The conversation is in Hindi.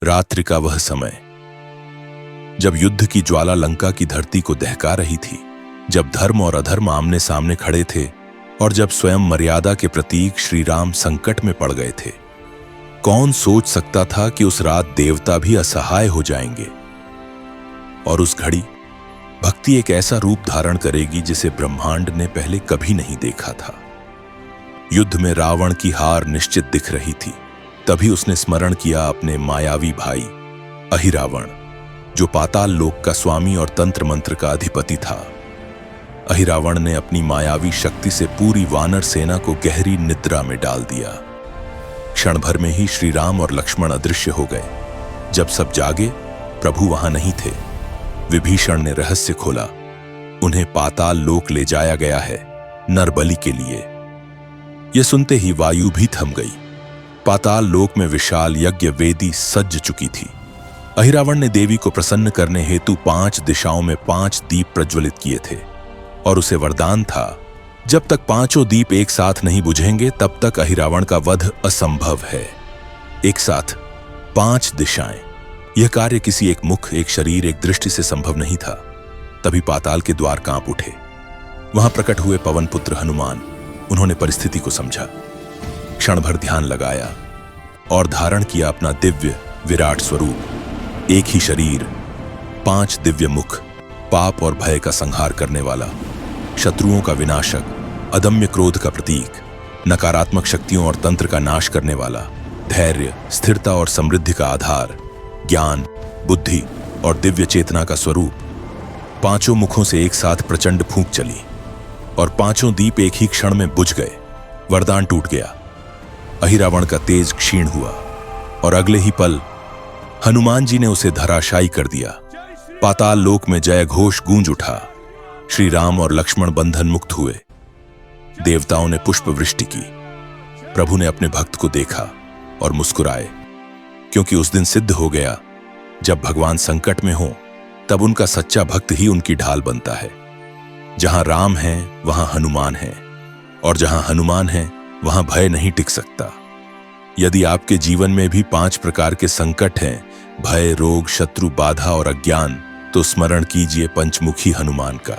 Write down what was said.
रात्रि का वह समय जब युद्ध की ज्वाला लंका की धरती को दहका रही थी, जब धर्म और अधर्म आमने सामने खड़े थे और जब स्वयं मर्यादा के प्रतीक श्री राम संकट में पड़ गए थे। कौन सोच सकता था कि उस रात देवता भी असहाय हो जाएंगे और उस घड़ी भक्ति एक ऐसा रूप धारण करेगी जिसे ब्रह्मांड ने पहले कभी नहीं देखा था। युद्ध में रावण की हार निश्चित दिख रही थी। तभी उसने स्मरण किया अपने मायावी भाई अहिरावण, जो पाताल लोक का स्वामी और तंत्र मंत्र का अधिपति था। अहिरावण ने अपनी मायावी शक्ति से पूरी वानर सेना को गहरी निद्रा में डाल दिया। क्षण भर में ही श्री राम और लक्ष्मण अदृश्य हो गए। जब सब जागे, प्रभु वहां नहीं थे। विभीषण ने रहस्य खोला, उन्हें पाताल लोक ले जाया गया है नरबलि के लिए। यह सुनते ही वायु भी थम गई। पाताल लोक में विशाल यज्ञ वेदी सज चुकी थी। अहिरावण ने देवी को प्रसन्न करने हेतु 5 दिशाओं में 5 दीप प्रज्वलित किए थे और उसे वरदान था, जब तक 5 दीप एक साथ नहीं बुझेंगे तब तक अहिरावण का वध असंभव है। एक साथ 5 दिशाएं, यह कार्य किसी एक मुख, एक शरीर, एक दृष्टि से संभव नहीं था। तभी पाताल के द्वार कांप उठे। वहां प्रकट हुए पवन पुत्र हनुमान। उन्होंने परिस्थिति को समझा, क्षण भर ध्यान लगाया और धारण किया अपना दिव्य विराट स्वरूप। एक ही शरीर, 5 दिव्य मुख, पाप और भय का संहार करने वाला, शत्रुओं का विनाशक, अदम्य क्रोध का प्रतीक, नकारात्मक शक्तियों और तंत्र का नाश करने वाला, धैर्य, स्थिरता और समृद्धि का आधार, ज्ञान, बुद्धि और दिव्य चेतना का स्वरूप। 5 मुखों से एक साथ प्रचंड फूंक चली और 5 दीप एक ही क्षण में बुझ गए। वरदान टूट गया। अहिरावण का तेज क्षीण हुआ और अगले ही पल हनुमान जी ने उसे धराशायी कर दिया। पाताल लोक में जय घोष गूंज उठा। श्री राम और लक्ष्मण बंधन मुक्त हुए। देवताओं ने पुष्प वृष्टि की। प्रभु ने अपने भक्त को देखा और मुस्कुराए, क्योंकि उस दिन सिद्ध हो गया, जब भगवान संकट में हो तब उनका सच्चा भक्त ही उनकी ढाल बनता है। जहां राम है वहां हनुमान है, और जहां हनुमान है वहां भय नहीं टिक सकता। यदि आपके जीवन में भी 5 प्रकार के संकट हैं, भय, रोग, शत्रु, बाधा और अज्ञान, तो स्मरण कीजिए पंचमुखी हनुमान का।